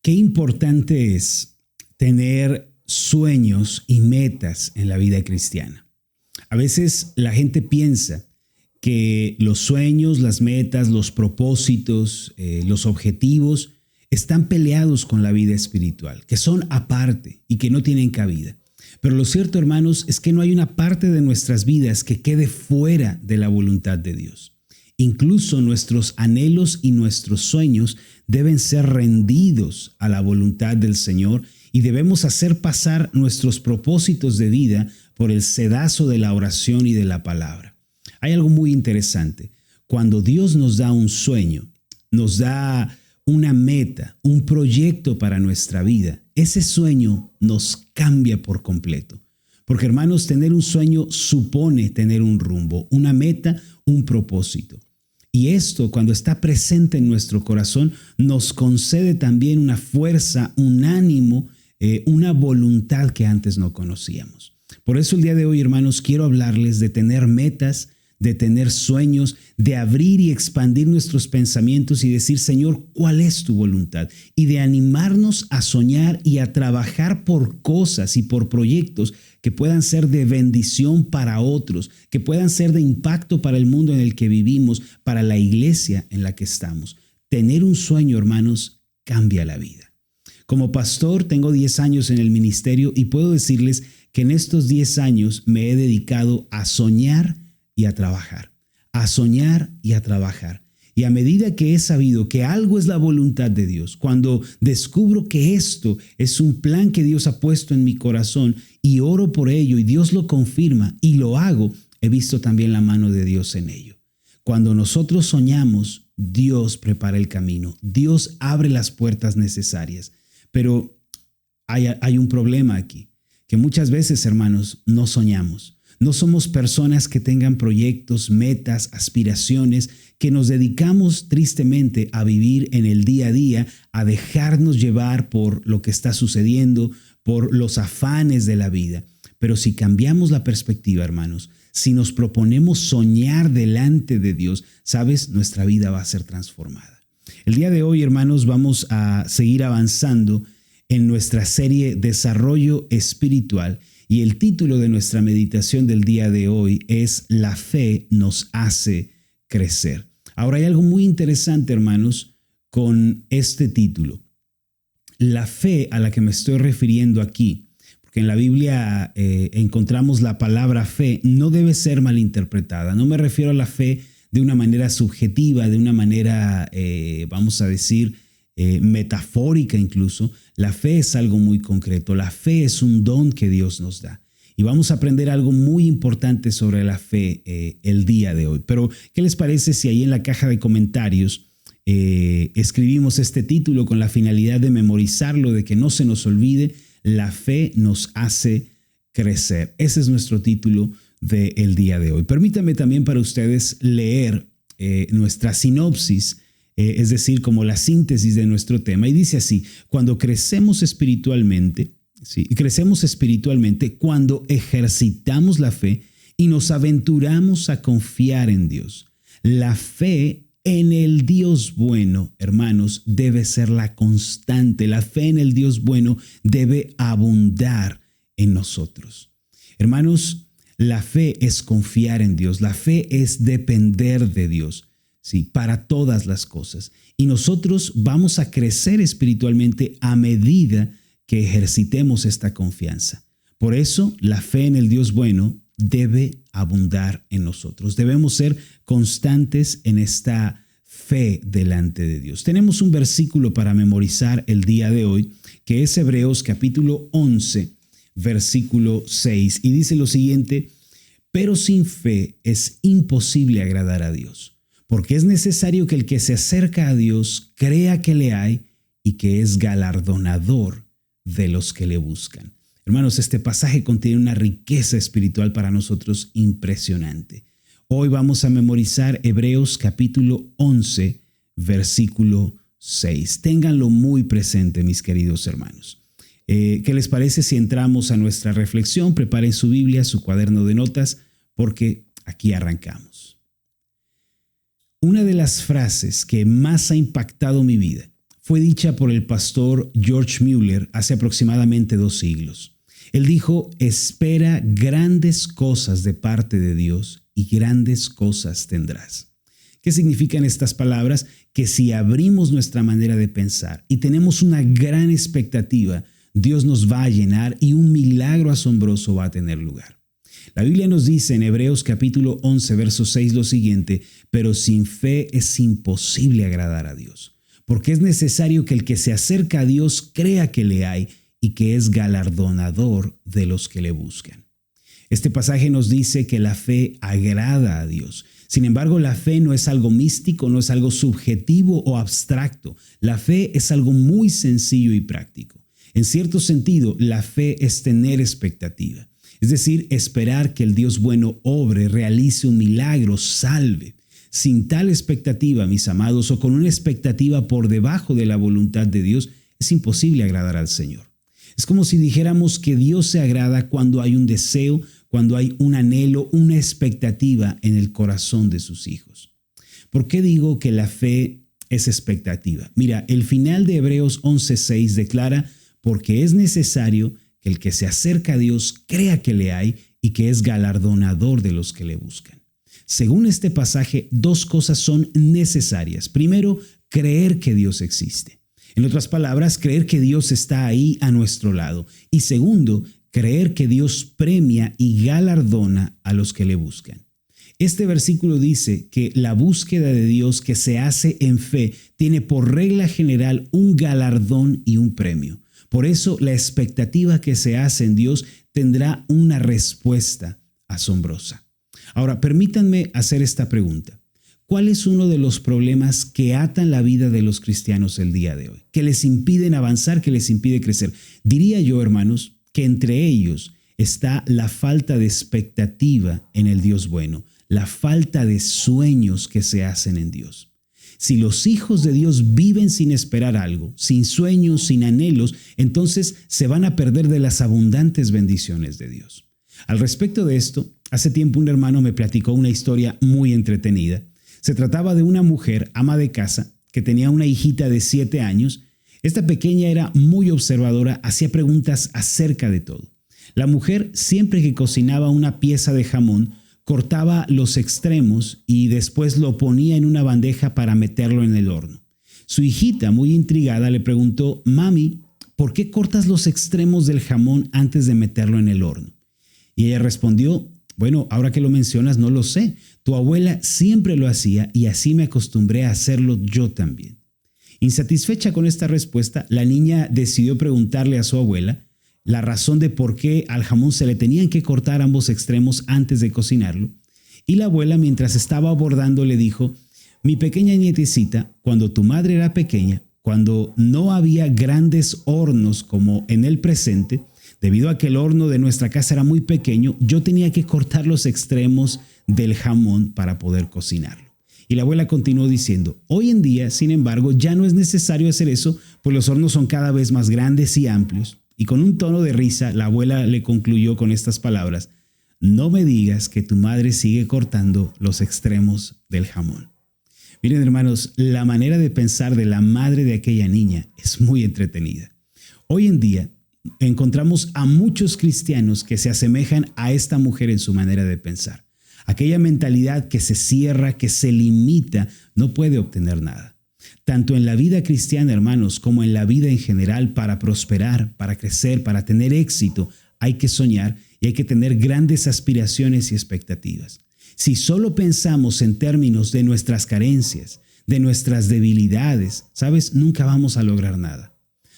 Qué importante es tener sueños y metas en la vida cristiana. A veces la gente piensa que los sueños, las metas, los propósitos, los objetivos están peleados con la vida espiritual, que son aparte y que no tienen cabida. Pero lo cierto, hermanos, es que no hay una parte de nuestras vidas que quede fuera de la voluntad de Dios. Incluso nuestros anhelos y nuestros sueños deben ser rendidos a la voluntad del Señor y debemos hacer pasar nuestros propósitos de vida por el sedazo de la oración y de la palabra. Hay algo muy interesante. Cuando Dios nos da un sueño, nos da una meta, un proyecto para nuestra vida, ese sueño nos cambia por completo. Porque, hermanos, tener un sueño supone tener un rumbo, una meta, un propósito. Y esto, cuando está presente en nuestro corazón, nos concede también una fuerza, un ánimo, una voluntad que antes no conocíamos. Por eso el día de hoy, hermanos, quiero hablarles de tener metas, de tener sueños, de abrir y expandir nuestros pensamientos y decir, Señor, ¿cuál es tu voluntad? Y de animarnos a soñar y a trabajar por cosas y por proyectos que puedan ser de bendición para otros, que puedan ser de impacto para el mundo en el que vivimos, para la iglesia en la que estamos. Tener un sueño, hermanos, cambia la vida. Como pastor, tengo 10 años en el ministerio y puedo decirles que en estos 10 años me he dedicado a soñar y a trabajar, a soñar y a trabajar. Y a medida que he sabido que algo es la voluntad de Dios, cuando descubro que esto es un plan que Dios ha puesto en mi corazón y oro por ello y Dios lo confirma y lo hago, he visto también la mano de Dios en ello. Cuando nosotros soñamos, Dios prepara el camino, Dios abre las puertas necesarias. Pero hay un problema aquí, que muchas veces, hermanos, no soñamos. No somos personas que tengan proyectos, metas, aspiraciones, que nos dedicamos tristemente a vivir en el día a día, a dejarnos llevar por lo que está sucediendo, por los afanes de la vida. Pero si cambiamos la perspectiva, hermanos, si nos proponemos soñar delante de Dios, ¿sabes? Nuestra vida va a ser transformada. El día de hoy, hermanos, vamos a seguir avanzando en nuestra serie Desarrollo Espiritual. Y el título de nuestra meditación del día de hoy es La fe nos hace crecer. Ahora hay algo muy interesante, hermanos, con este título. La fe a la que me estoy refiriendo aquí, porque en la Biblia encontramos la palabra fe, no debe ser malinterpretada. No me refiero a la fe de una manera subjetiva, de una manera, vamos a decir, metafórica incluso. La fe es algo muy concreto. La fe es un don que Dios nos da. Y vamos a aprender algo muy importante sobre la fe el día de hoy. Pero, ¿qué les parece si ahí en la caja de comentarios escribimos este título con la finalidad de memorizarlo, de que no se nos olvide? La fe nos hace crecer. Ese es nuestro título del día de hoy. Permítanme también para ustedes leer nuestra sinopsis, es decir, como la síntesis de nuestro tema. Y dice así: cuando crecemos espiritualmente, cuando ejercitamos la fe y nos aventuramos a confiar en Dios. La fe en el Dios bueno, hermanos, debe ser la constante. La fe en el Dios bueno debe abundar en nosotros. Hermanos, la fe es confiar en Dios. La fe es depender de Dios. Sí, para todas las cosas. Y nosotros vamos a crecer espiritualmente a medida que ejercitemos esta confianza. Por eso, la fe en el Dios bueno debe abundar en nosotros. Debemos ser constantes en esta fe delante de Dios. Tenemos un versículo para memorizar el día de hoy, que es Hebreos capítulo 11, versículo 6. Y dice lo siguiente: pero sin fe es imposible agradar a Dios. Porque es necesario que el que se acerca a Dios crea que le hay y que es galardonador de los que le buscan. Hermanos, este pasaje contiene una riqueza espiritual para nosotros impresionante. Hoy vamos a memorizar Hebreos capítulo 11, versículo 6. Ténganlo muy presente, mis queridos hermanos. ¿Qué les parece si entramos a nuestra reflexión? Preparen su Biblia, su cuaderno de notas, porque aquí arrancamos. Una de las frases que más ha impactado mi vida fue dicha por el pastor George Mueller hace aproximadamente 2 siglos. Él dijo: espera grandes cosas de parte de Dios y grandes cosas tendrás. ¿Qué significan estas palabras? Que si abrimos nuestra manera de pensar y tenemos una gran expectativa, Dios nos va a llenar y un milagro asombroso va a tener lugar. La Biblia nos dice en Hebreos capítulo 11, verso 6 lo siguiente: pero sin fe es imposible agradar a Dios, porque es necesario que el que se acerca a Dios crea que le hay y que es galardonador de los que le buscan. Este pasaje nos dice que la fe agrada a Dios. Sin embargo, la fe no es algo místico, no es algo subjetivo o abstracto. La fe es algo muy sencillo y práctico. En cierto sentido, la fe es tener expectativa. Es decir, esperar que el Dios bueno obre, realice un milagro, salve. Sin tal expectativa, mis amados, o con una expectativa por debajo de la voluntad de Dios, es imposible agradar al Señor. Es como si dijéramos que Dios se agrada cuando hay un deseo, cuando hay un anhelo, una expectativa en el corazón de sus hijos. ¿Por qué digo que la fe es expectativa? Mira, el final de Hebreos 11:6 declara: porque es necesario que el que se acerca a Dios crea que le hay y que es galardonador de los que le buscan. Según este pasaje, 2 cosas son necesarias. Primero, creer que Dios existe. En otras palabras, creer que Dios está ahí a nuestro lado. Y segundo, creer que Dios premia y galardona a los que le buscan. Este versículo dice que la búsqueda de Dios que se hace en fe tiene por regla general un galardón y un premio. Por eso la expectativa que se hace en Dios tendrá una respuesta asombrosa. Ahora, permítanme hacer esta pregunta. ¿Cuál es uno de los problemas que atan la vida de los cristianos el día de hoy? Que les impiden avanzar, que les impide crecer. Diría yo, hermanos, que entre ellos está la falta de expectativa en el Dios bueno, la falta de sueños que se hacen en Dios. Si los hijos de Dios viven sin esperar algo, sin sueños, sin anhelos, entonces se van a perder de las abundantes bendiciones de Dios. Al respecto de esto, hace tiempo un hermano me platicó una historia muy entretenida. Se trataba de una mujer, ama de casa, que tenía una hijita de 7 años. Esta pequeña era muy observadora, hacía preguntas acerca de todo. La mujer, siempre que cocinaba una pieza de jamón, cortaba los extremos y después lo ponía en una bandeja para meterlo en el horno. Su hijita, muy intrigada, le preguntó: «Mami, ¿por qué cortas los extremos del jamón antes de meterlo en el horno?». Y ella respondió: «Bueno, ahora que lo mencionas, no lo sé. Tu abuela siempre lo hacía y así me acostumbré a hacerlo yo también». Insatisfecha con esta respuesta, la niña decidió preguntarle a su abuela la razón de por qué al jamón se le tenían que cortar ambos extremos antes de cocinarlo. Y la abuela, mientras estaba abordando, le dijo: «Mi pequeña nietecita, cuando tu madre era pequeña, cuando no había grandes hornos como en el presente, debido a que el horno de nuestra casa era muy pequeño, yo tenía que cortar los extremos del jamón para poder cocinarlo». Y la abuela continuó diciendo: «Hoy en día, sin embargo, ya no es necesario hacer eso, pues los hornos son cada vez más grandes y amplios». Y con un tono de risa, la abuela le concluyó con estas palabras: «No me digas que tu madre sigue cortando los extremos del jamón». Miren, hermanos, la manera de pensar de la madre de aquella niña es muy entretenida. Hoy en día encontramos a muchos cristianos que se asemejan a esta mujer en su manera de pensar. Aquella mentalidad que se cierra, que se limita, no puede obtener nada. Tanto en la vida cristiana, hermanos, como en la vida en general, para prosperar, para crecer, para tener éxito, hay que soñar y hay que tener grandes aspiraciones y expectativas. Si solo pensamos en términos de nuestras carencias, de nuestras debilidades, ¿sabes? Nunca vamos a lograr nada.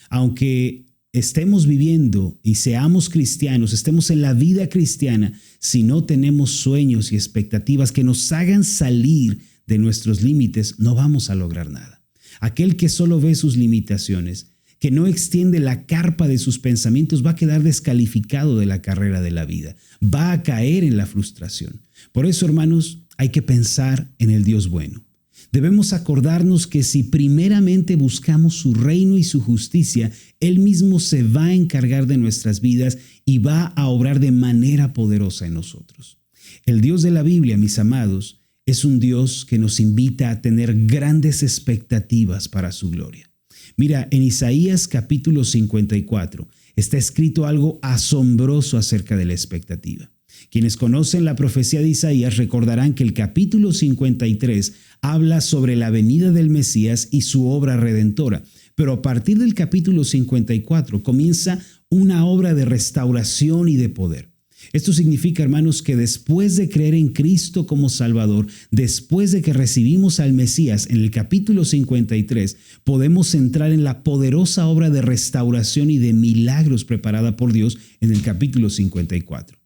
Aunque estemos viviendo y seamos cristianos, estemos en la vida cristiana, si no tenemos sueños y expectativas que nos hagan salir de nuestros límites, no vamos a lograr nada. Aquel que solo ve sus limitaciones, que no extiende la carpa de sus pensamientos, va a quedar descalificado de la carrera de la vida, va a caer en la frustración. Por eso, hermanos, hay que pensar en el Dios bueno. Debemos acordarnos que si primeramente buscamos su reino y su justicia, Él mismo se va a encargar de nuestras vidas y va a obrar de manera poderosa en nosotros. El Dios de la Biblia, mis amados, es un Dios que nos invita a tener grandes expectativas para su gloria. Mira, en Isaías capítulo 54 está escrito algo asombroso acerca de la expectativa. Quienes conocen la profecía de Isaías recordarán que el capítulo 53 habla sobre la venida del Mesías y su obra redentora. Pero a partir del capítulo 54 comienza una obra de restauración y de poder. Esto significa, hermanos, que después de creer en Cristo como Salvador, después de que recibimos al Mesías en el capítulo 53, podemos entrar en la poderosa obra de restauración y de milagros preparada por Dios en el capítulo 54.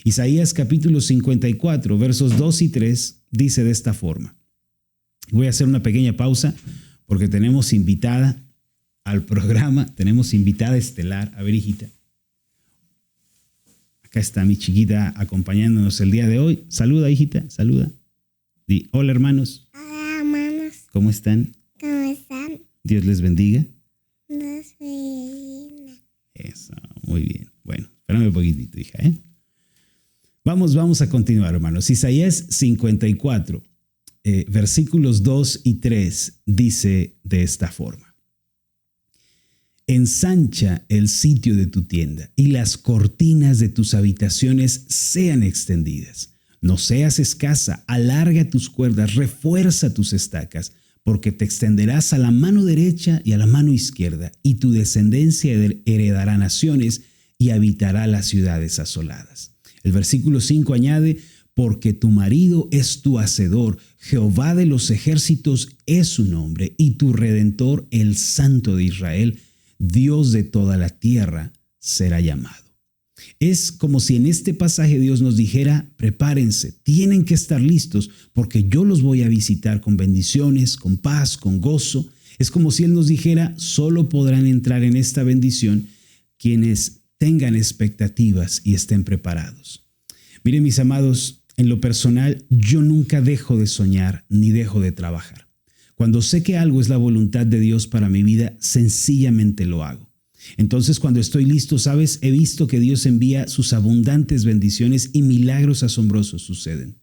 Isaías capítulo 54, versos 2 y 3, dice de esta forma. Voy a hacer una pequeña pausa porque tenemos invitada al programa, tenemos invitada estelar. A ver, hijita. Acá está mi chiquita acompañándonos el día de hoy. Saluda, hijita, saluda. Di, hola, hermanos. Hola, hermanos. ¿Cómo están? ¿Cómo están? Dios les bendiga. Dios bendiga. Eso, muy bien. Bueno, espérame un poquitito, hija, ¿eh? Vamos a continuar, hermanos. Isaías 54, versículos 2 y 3, dice de esta forma. Ensancha el sitio de tu tienda y las cortinas de tus habitaciones sean extendidas. No seas escasa, alarga tus cuerdas, refuerza tus estacas, porque te extenderás a la mano derecha y a la mano izquierda, y tu descendencia heredará naciones y habitará las ciudades asoladas. El versículo 5 añade, porque tu marido es tu hacedor, Jehová de los ejércitos es su nombre, y tu Redentor, el Santo de Israel, Dios de toda la tierra, será llamado. Es como si en este pasaje Dios nos dijera, prepárense, tienen que estar listos, porque yo los voy a visitar con bendiciones, con paz, con gozo. Es como si Él nos dijera, solo podrán entrar en esta bendición quienes tengan expectativas y estén preparados. Miren, mis amados, en lo personal, yo nunca dejo de soñar ni dejo de trabajar. Cuando sé que algo es la voluntad de Dios para mi vida, sencillamente lo hago. Entonces, cuando estoy listo, ¿sabes? He visto que Dios envía sus abundantes bendiciones y milagros asombrosos suceden.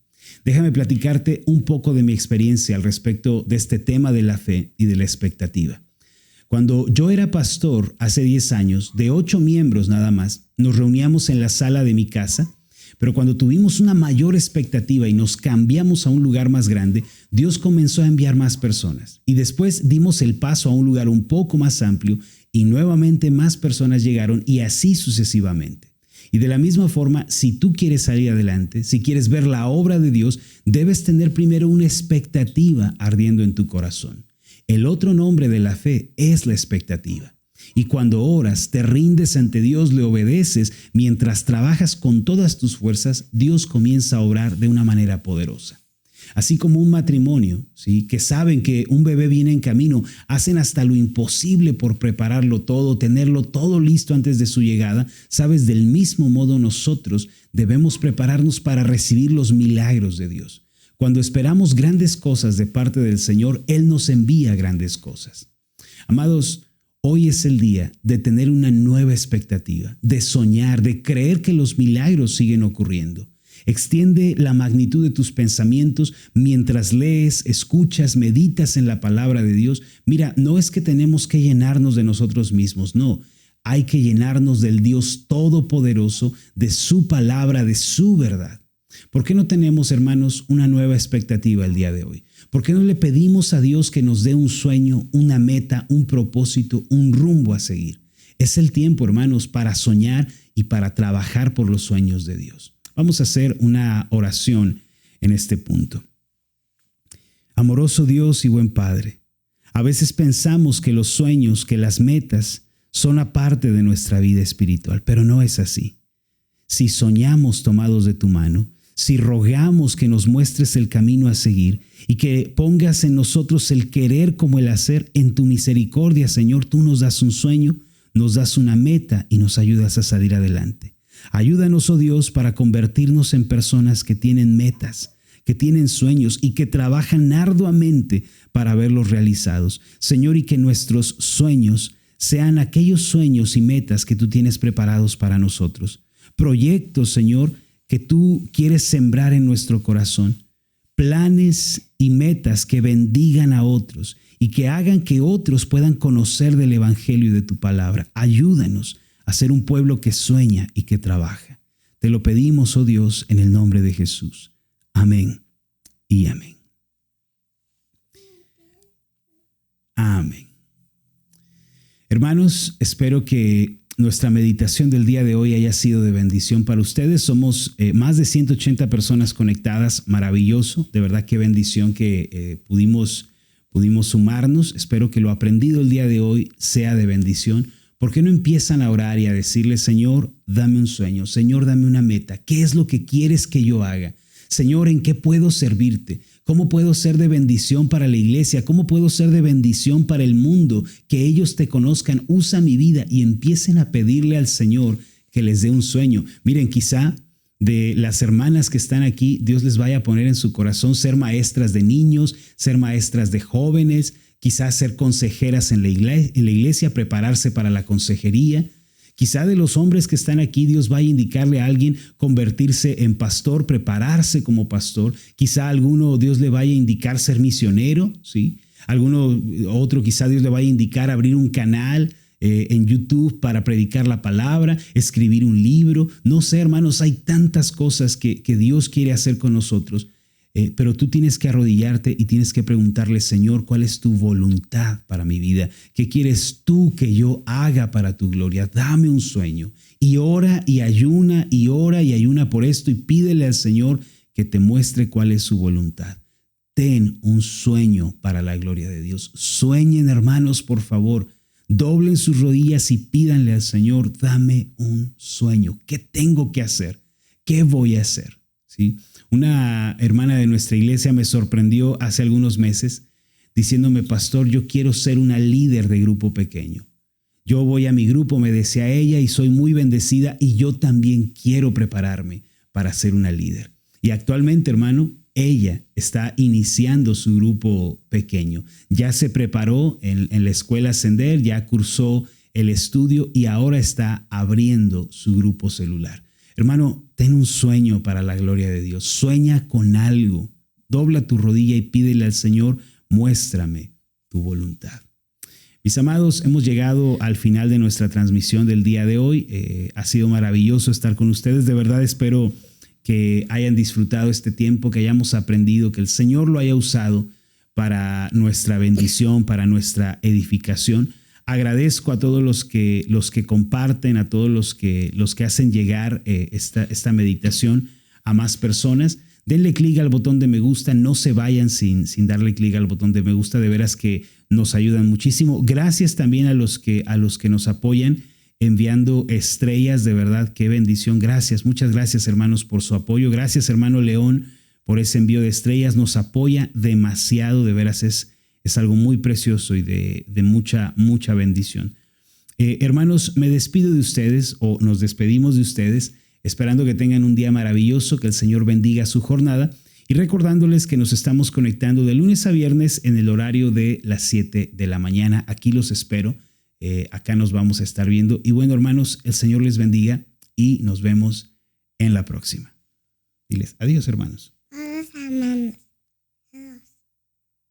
Déjame platicarte un poco de mi experiencia al respecto de este tema de la fe y de la expectativa. Cuando yo era pastor hace 10 años, de 8 miembros nada más, nos reuníamos en la sala de mi casa, pero cuando tuvimos una mayor expectativa y nos cambiamos a un lugar más grande, Dios comenzó a enviar más personas. Y después dimos el paso a un lugar un poco más amplio y nuevamente más personas llegaron y así sucesivamente. Y de la misma forma, si tú quieres salir adelante, si quieres ver la obra de Dios, debes tener primero una expectativa ardiendo en tu corazón. El otro nombre de la fe es la expectativa. Y cuando oras, te rindes ante Dios, le obedeces, mientras trabajas con todas tus fuerzas, Dios comienza a obrar de una manera poderosa. Así como un matrimonio, ¿sí?, que saben que un bebé viene en camino, hacen hasta lo imposible por prepararlo todo, tenerlo todo listo antes de su llegada. Sabes, del mismo modo nosotros debemos prepararnos para recibir los milagros de Dios. Cuando esperamos grandes cosas de parte del Señor, Él nos envía grandes cosas. Amados, hoy es el día de tener una nueva expectativa, de soñar, de creer que los milagros siguen ocurriendo. Extiende la magnitud de tus pensamientos mientras lees, escuchas, meditas en la palabra de Dios. Mira, no es que tenemos que llenarnos de nosotros mismos, no. Hay que llenarnos del Dios Todopoderoso, de su palabra, de su verdad. ¿Por qué no tenemos, hermanos, una nueva expectativa el día de hoy? ¿Por qué no le pedimos a Dios que nos dé un sueño, una meta, un propósito, un rumbo a seguir? Es el tiempo, hermanos, para soñar y para trabajar por los sueños de Dios. Vamos a hacer una oración en este punto. Amoroso Dios y buen Padre, a veces pensamos que los sueños, que las metas son aparte de nuestra vida espiritual, pero no es así. Si soñamos tomados de tu mano, si rogamos que nos muestres el camino a seguir y que pongas en nosotros el querer como el hacer, en tu misericordia, Señor, tú nos das un sueño, nos das una meta y nos ayudas a salir adelante. Ayúdanos, oh Dios, para convertirnos en personas que tienen metas, que tienen sueños y que trabajan arduamente para verlos realizados. Señor, y que nuestros sueños sean aquellos sueños y metas que tú tienes preparados para nosotros. Proyectos, Señor, que tú quieres sembrar en nuestro corazón. planes y metas que bendigan a otros y que hagan que otros puedan conocer del Evangelio y de tu palabra. Ayúdanos a ser un pueblo que sueña y que trabaja. Te lo pedimos, oh Dios, en el nombre de Jesús. Amén y amén. Amén. Hermanos, espero que nuestra meditación del día de hoy haya sido de bendición para ustedes. Somos más de 180 personas conectadas. Maravilloso. De verdad, qué bendición que pudimos sumarnos. Espero que lo aprendido el día de hoy sea de bendición. ¿Por qué no empiezan a orar y a decirle: Señor, dame un sueño, Señor, dame una meta? ¿Qué es lo que quieres que yo haga? Señor, ¿en qué puedo servirte? ¿Cómo puedo ser de bendición para la iglesia? ¿Cómo puedo ser de bendición para el mundo? Que ellos te conozcan. Usa mi vida y empiecen a pedirle al Señor que les dé un sueño. Miren, quizá de las hermanas que están aquí, Dios les vaya a poner en su corazón ser maestras de niños, ser maestras de jóvenes, quizás ser consejeras en la iglesia, prepararse para la consejería. Quizá de los hombres que están aquí, Dios vaya a indicarle a alguien convertirse en pastor, prepararse como pastor. Quizá a alguno Dios le vaya a indicar ser misionero, ¿sí? Otro quizá Dios le vaya a indicar abrir un canal en YouTube para predicar la palabra, escribir un libro. No sé, hermanos, hay tantas cosas que Dios quiere hacer con nosotros. Pero tú tienes que arrodillarte y tienes que preguntarle: Señor, ¿cuál es tu voluntad para mi vida? ¿Qué quieres tú que yo haga para tu gloria? Dame un sueño. Y ora y ayuna y ora y ayuna por esto y pídele al Señor que te muestre cuál es su voluntad. Ten un sueño para la gloria de Dios. Sueñen, hermanos, por favor. Doblen sus rodillas y pídanle al Señor: dame un sueño. ¿Qué tengo que hacer? ¿Qué voy a hacer? ¿Sí? Una hermana de nuestra iglesia me sorprendió hace algunos meses diciéndome: pastor, yo quiero ser una líder de grupo pequeño. Yo voy a mi grupo, me decía ella, y soy muy bendecida y yo también quiero prepararme para ser una líder. Y actualmente, hermano, ella está iniciando su grupo pequeño. Ya se preparó en la escuela Ascender, ya cursó el estudio y ahora está abriendo su grupo celular. Hermano, ten un sueño para la gloria de Dios. Sueña con algo. Dobla tu rodilla y pídele al Señor: muéstrame tu voluntad. Mis amados, hemos llegado al final de nuestra transmisión del día de hoy. Ha sido maravilloso estar con ustedes. De verdad espero que hayan disfrutado este tiempo, que hayamos aprendido, que el Señor lo haya usado para nuestra bendición, para nuestra edificación. Agradezco a todos los que comparten, a todos los que hacen llegar esta meditación a más personas. Denle clic al botón de me gusta, no se vayan sin darle clic al botón de me gusta, de veras que nos ayudan muchísimo. Gracias también a los que nos apoyan enviando estrellas, de verdad, qué bendición. Gracias, muchas gracias, hermanos, por su apoyo. Gracias, hermano León, por ese envío de estrellas. Nos apoya demasiado, de veras es algo muy precioso y de mucha bendición. Hermanos, me despido de ustedes, o nos despedimos de ustedes, esperando que tengan un día maravilloso, que el Señor bendiga su jornada y recordándoles que nos estamos conectando de lunes a viernes en el horario de las 7 de la mañana. Aquí los espero, acá nos vamos a estar viendo. Y bueno, hermanos, el Señor les bendiga y nos vemos en la próxima. Diles adiós, hermanos. Todos amamos.